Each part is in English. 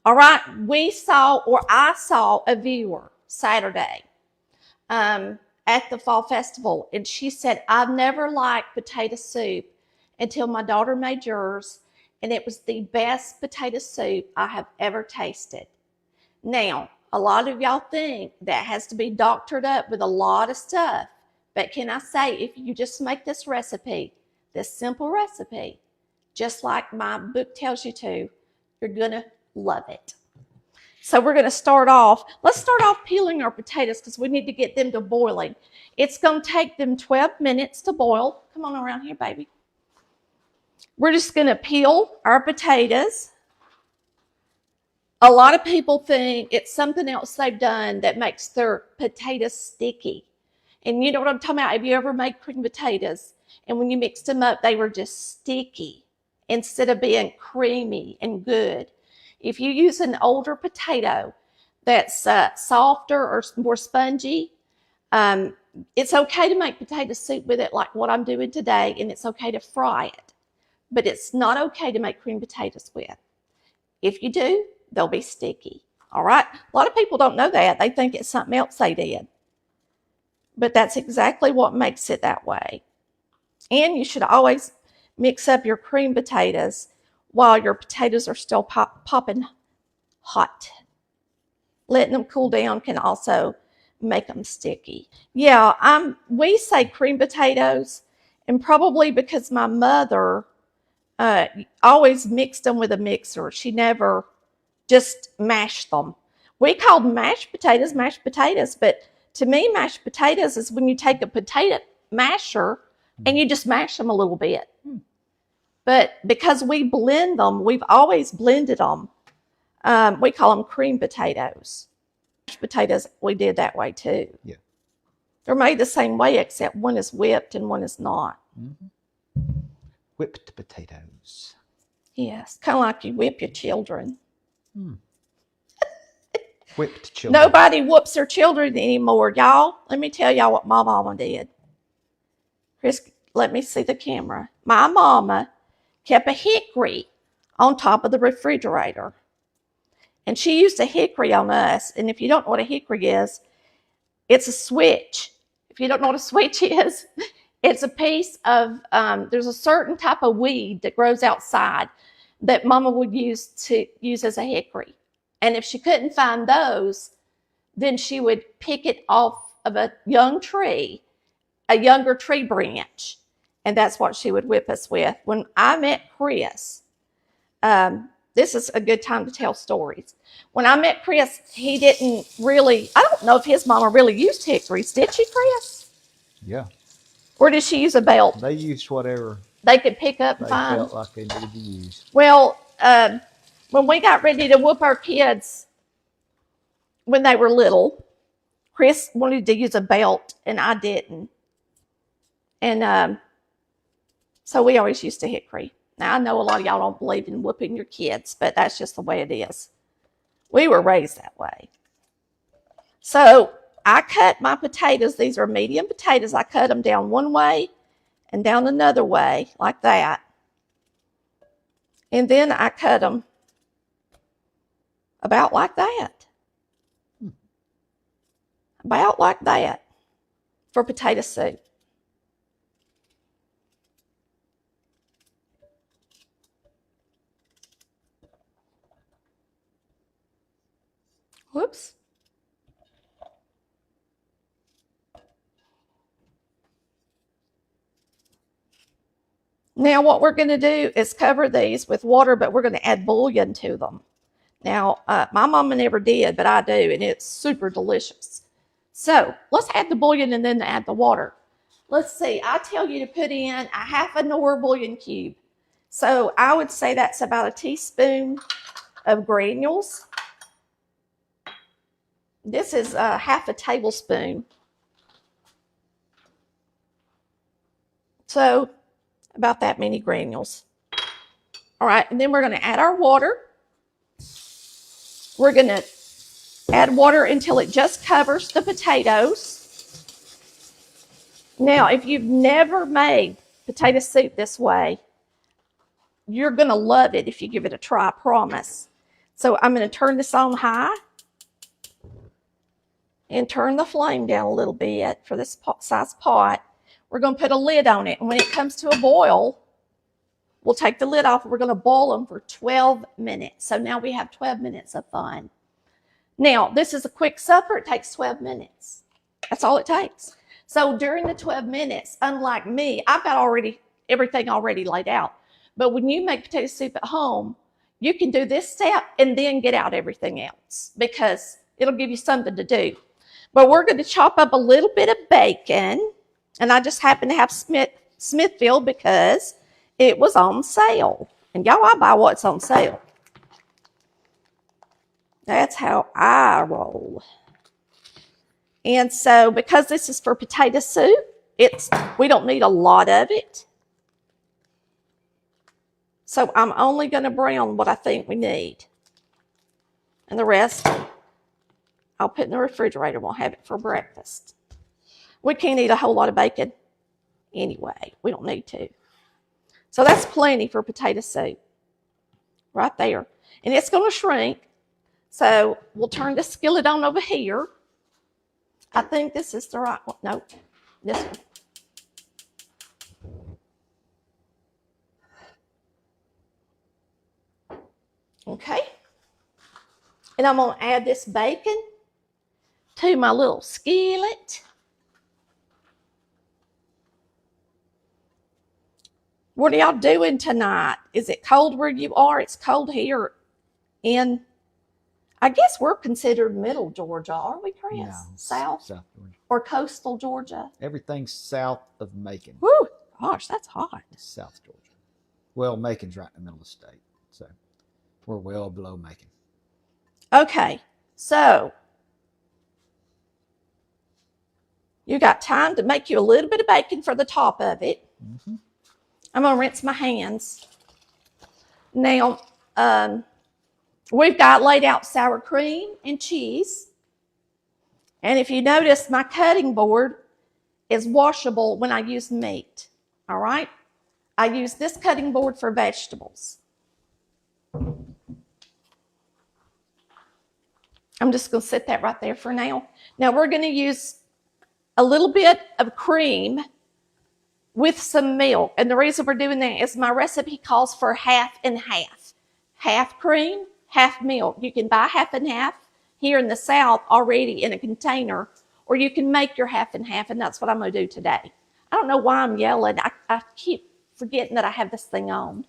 All right, I saw a viewer Saturday at the fall festival, and she said, I've never liked potato soup until my daughter made yours, and it was the best potato soup I have ever tasted. Now, a lot of y'all think that has to be doctored up with a lot of stuff, but can I say, if you just make this recipe, this simple recipe, just like my book tells you to, you're gonna love it. So we're gonna start off, let's start off peeling our potatoes because we need to get them to boiling. It's gonna take them 12 minutes to boil. Come on around here, baby. We're just gonna peel our potatoes. A lot of people think it's something else they've done that makes their potatoes sticky. And you know what I'm talking about? Have you ever made cream potatoes and when you mixed them up, they were just sticky instead of being creamy and good? If you use an older potato that's softer or more spongy, it's okay to make potato soup with it like what I'm doing today, and it's okay to fry it. But it's not okay to make cream potatoes with. If you do, they'll be sticky. All right? A lot of people don't know that. They think it's something else they did. But that's exactly what makes it that way. And you should always mix up your cream potatoes while your potatoes are still popping hot. Letting them cool down can also make them sticky. Yeah, we say cream potatoes, and probably because my mother always mixed them with a mixer. She never just mashed them. We called mashed potatoes, but to me, mashed potatoes is when you take a potato masher and you just mash them a little bit. But because we blend them, we've always blended them. We call them cream potatoes. Mashed potatoes, we did that way too. Yeah. They're made the same way, except one is whipped and one is not. Mm-hmm. Whipped potatoes. Yes, kind of like you whip your children. Whipped children. Nobody whoops their children anymore, y'all. Let me tell y'all what my mama did. Chris, let me see the camera. My mama kept a hickory on top of the refrigerator. And she used a hickory on us. And if you don't know what a hickory is, it's a switch. If you don't know what a switch is, it's a piece of, there's a certain type of weed that grows outside that Mama would use as a hickory. And if she couldn't find those, then she would pick it off of a young tree, a younger tree branch. And that's what she would whip us with. When I met Chris, this is a good time to tell stories. When I met Chris, he didn't really, I don't know if his mama really used hickories. Did she, Chris? Yeah. Or did she use a belt? They used whatever they could pick up and find. They felt like they needed to use. Well, when we got ready to whoop our kids when they were little, Chris wanted to use a belt and I didn't. And so we always used a hickory. Now, I know a lot of y'all don't believe in whooping your kids, but that's just the way it is. We were raised that way. So I cut my potatoes. These are medium potatoes. I cut them down one way and down another way like that. And then I cut them about like that. About like that for potato soup. Whoops. Now what we're going to do is cover these with water, but we're going to add bouillon to them. Now, my mama never did, but I do, and it's super delicious. So let's add the bouillon and then add the water. Let's see, I tell you to put in a half a Knorr bouillon cube. So I would say that's about a teaspoon of granules. This is half a tablespoon. So about that many granules. All right, and then we're going to add our water. We're going to add water until it just covers the potatoes. Now, if you've never made potato soup this way, you're going to love it if you give it a try, I promise. So I'm going to turn this on high and turn the flame down a little bit for this size pot. We're going to put a lid on it. And when it comes to a boil, we'll take the lid off. We're going to boil them for 12 minutes. So now we have 12 minutes of fun. Now, this is a quick supper. It takes 12 minutes. That's all it takes. So during the 12 minutes, unlike me, I've got everything already laid out. But when you make potato soup at home, you can do this step and then get out everything else because it'll give you something to do. But we're going to chop up a little bit of bacon. And I just happen to have Smithfield because it was on sale. And y'all, I buy what's on sale. That's how I roll. And so because this is for potato soup, we don't need a lot of it. So I'm only going to brown what I think we need. And the rest, I'll put in the refrigerator. We'll have it for breakfast. We can't eat a whole lot of bacon anyway. We don't need to. So that's plenty for potato soup. Right there. And it's going to shrink. So we'll turn the skillet on over here. I think this is the right one. Nope, this one. Okay. And I'm going to add this bacon to my little skillet. What are y'all doing tonight? Is it cold where you are? It's cold here in, I guess we're considered middle Georgia, aren't we, Chris? Yeah, South South Georgia. Or coastal Georgia? Everything's south of Macon. Woo, gosh, that's hot. South Georgia. Well, Macon's right in the middle of the state, so we're well below Macon. Okay, so you got time to make you a little bit of bacon for the top of it. Mm-hmm. I'm going to rinse my hands. Now, we've got laid out sour cream and cheese. And if you notice, my cutting board is washable when I use meat. All right? I use this cutting board for vegetables. I'm just going to set that right there for now. Now, we're going to use a little bit of cream with some milk. And the reason we're doing that is my recipe calls for half and half. Half cream, half milk. You can buy half and half here in the South already in a container, or you can make your half and half, and that's what I'm going to do today. I don't know why I'm yelling. I keep forgetting that I have this thing on.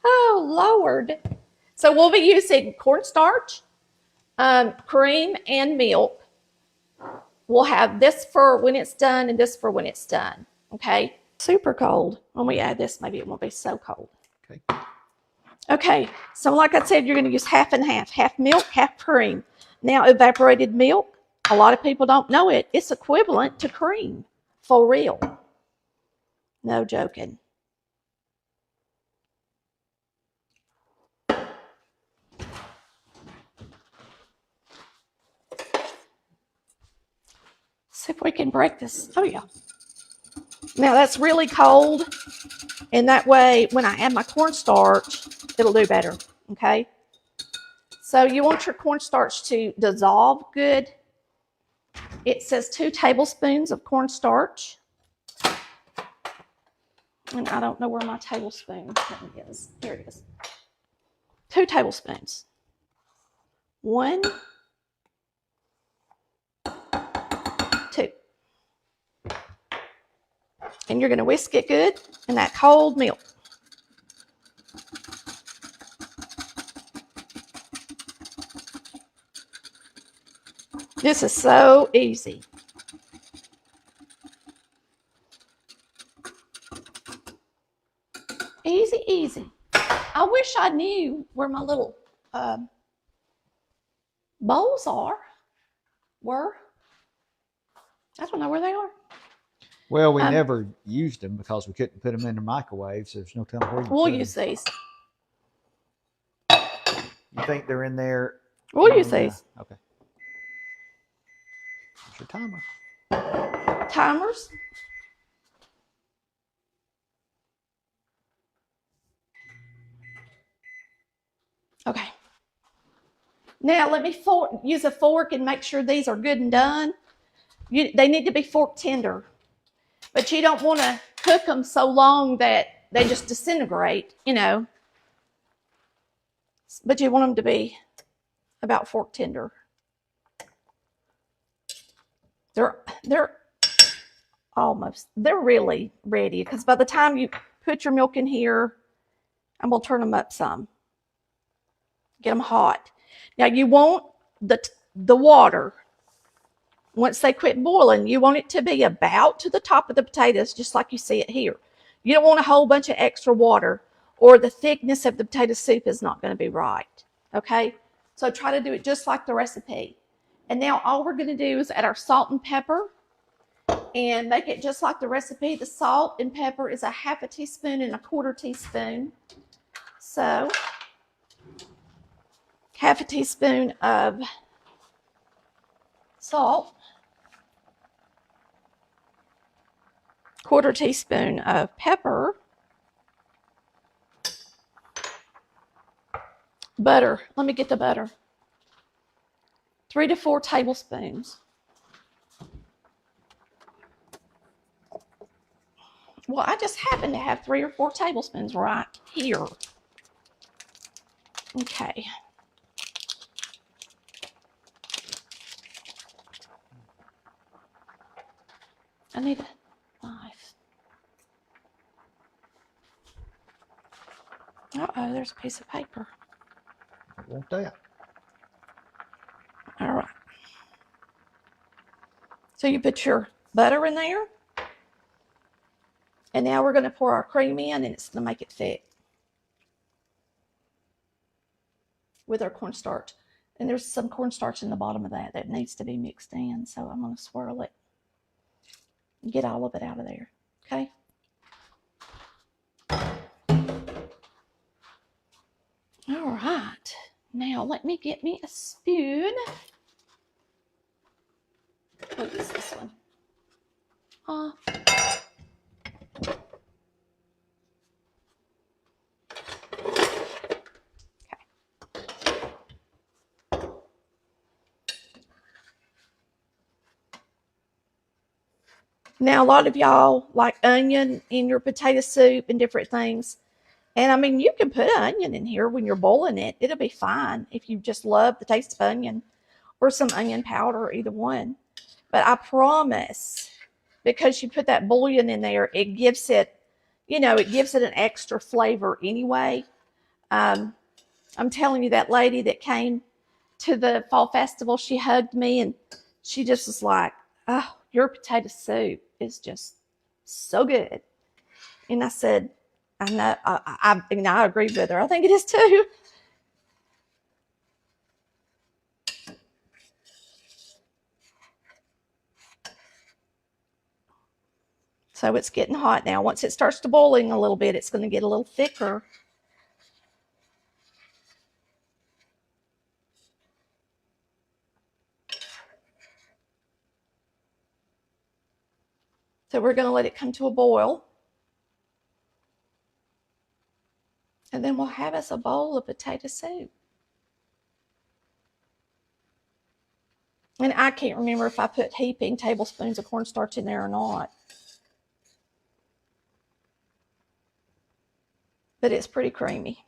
Oh, Lord. So we'll be using cornstarch, cream, and milk. We'll have this for when it's done and this for when it's done, okay? Super cold. When we add this, maybe it won't be so cold. Okay. Okay, so like I said, you're going to use half and half milk, half cream. Now, evaporated milk, a lot of people don't know it. It's equivalent to cream, for real. No joking. See if we can break this. Oh, yeah. Now, that's really cold, and that way, when I add my cornstarch, it'll do better, okay? So you want your cornstarch to dissolve good. It says 2 tablespoons of cornstarch. And I don't know where my tablespoon is. Here it is. 2 tablespoons. 1, 2. And you're going to whisk it good in that cold milk. This is so easy. Easy, easy. I wish I knew where my little bowls were. I don't know where they are. Well, we never used them because we couldn't put them in the microwave, so there's no telling where you We'll put use them. these. You think they're in there? We'll use these. Okay. Here's your timer. Timers. Okay. Now let me use a fork and make sure these are good and done. They need to be fork tender, but you don't want to cook them so long that they just disintegrate, you know. But you want them to be about fork tender. They're they're really ready, because by the time you put your milk in here, I'm gonna turn them up some. Get them hot. Now you want the water, once they quit boiling, you want it to be about to the top of the potatoes, just like you see it here. You don't want a whole bunch of extra water, or the thickness of the potato soup is not going to be right. Okay? So try to do it just like the recipe. And now all we're going to do is add our salt and pepper and make it just like the recipe. The salt and pepper is a 1/2 teaspoon and 1/4 teaspoon. So 1/2 teaspoon of salt, 1/4 teaspoon of pepper, butter. Let me get the butter. 3 to 4 tablespoons. Well, I just happen to have 3 or 4 tablespoons right here. Okay. I need a knife. Uh-oh, there's a piece of paper. I want that. All right. So you put your butter in there. And now we're going to pour our cream in, and it's going to make it thick with our cornstarch. And there's some cornstarch in the bottom of that needs to be mixed in. So I'm going to swirl it and get all of it out of there. Okay. All right. Now let me get me a spoon. What is this one? Now, a lot of y'all like onion in your potato soup and different things. And I mean, you can put onion in here when you're boiling it. It'll be fine if you just love the taste of onion, or some onion powder, either one. But I promise, because you put that bouillon in there, it gives it, it gives it an extra flavor anyway. I'm telling you, that lady that came to the fall festival, she hugged me and she just was like, "Oh, your potato soup is just so good." And I said, "I know, I agree with her. I think it is too." So it's getting hot now. Once it starts to boiling a little bit, it's going to get a little thicker. So we're going to let it come to a boil. And then we'll have us a bowl of potato soup. And I can't remember if I put heaping tablespoons of cornstarch in there or not. But it's pretty creamy.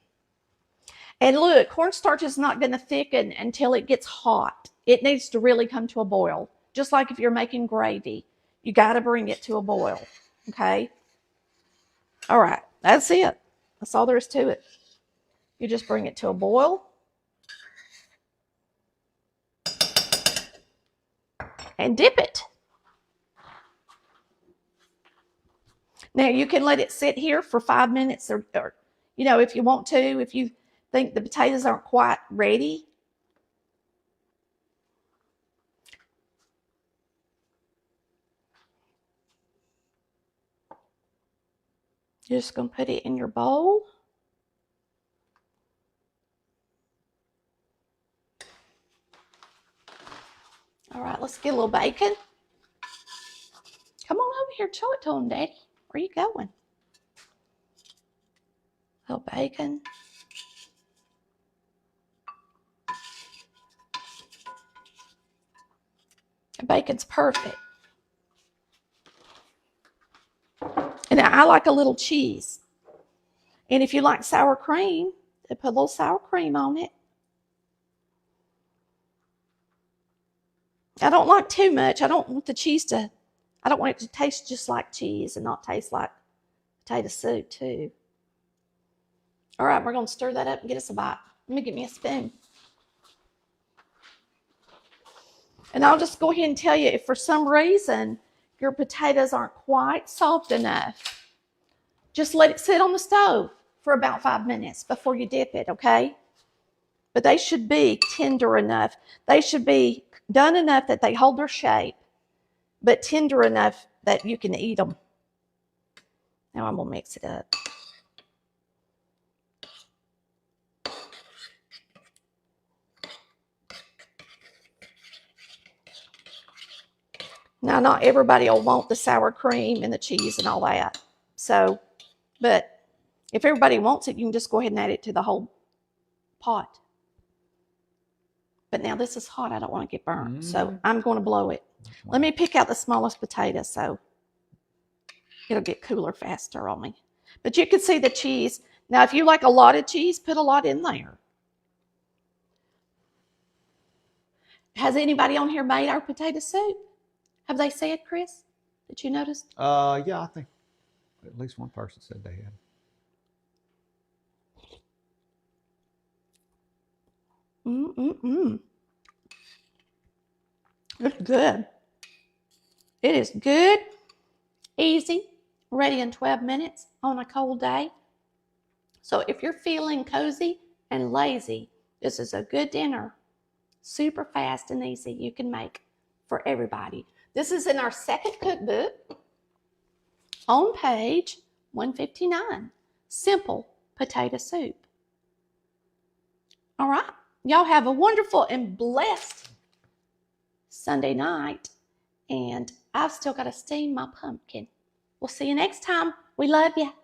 And look, cornstarch is not going to thicken until it gets hot. It needs to really come to a boil. Just like if you're making gravy, you got to bring it to a boil. Okay? All right. That's it. That's all there is to it. You just bring it to a boil. And dip it. Now you can let it sit here for 5 minutes or if you want to, if you think the potatoes aren't quite ready. You're just going to put it in your bowl. All right, let's get a little bacon. Come on over here, show it to them, Daddy. Where you going? A little bacon. Bacon's perfect. And I like a little cheese. And if you like sour cream, they put a little sour cream on it. I don't like too much. I don't want the cheese to, I don't want it to taste just like cheese and not taste like potato soup too. All right, we're going to stir that up and get us a bite. Let me get me a spoon. And I'll just go ahead and tell you, if for some reason your potatoes aren't quite soft enough, just let it sit on the stove for about 5 minutes before you dip it, okay? But they should be tender enough. They should be done enough that they hold their shape, but tender enough that you can eat them. Now I'm going to mix it up. Now, not everybody will want the sour cream and the cheese and all that. So, but if everybody wants it, you can just go ahead and add it to the whole pot. But now this is hot. I don't want to get burnt. So I'm going to blow it. Let me pick out the smallest potato so it'll get cooler faster on me. But you can see the cheese. Now, if you like a lot of cheese, put a lot in there. Has anybody on here made our potato soup? Have they said, Chris? Did you notice? Yeah, I think at least one person said they had. It's good. It is good, easy, ready in 12 minutes on a cold day. So if you're feeling cozy and lazy, this is a good dinner. Super fast and easy you can make for everybody. This is in our second cookbook on page 159. Simple potato soup. All right. Y'all have a wonderful and blessed Sunday night. And I've still got to steam my pumpkin. We'll see you next time. We love you.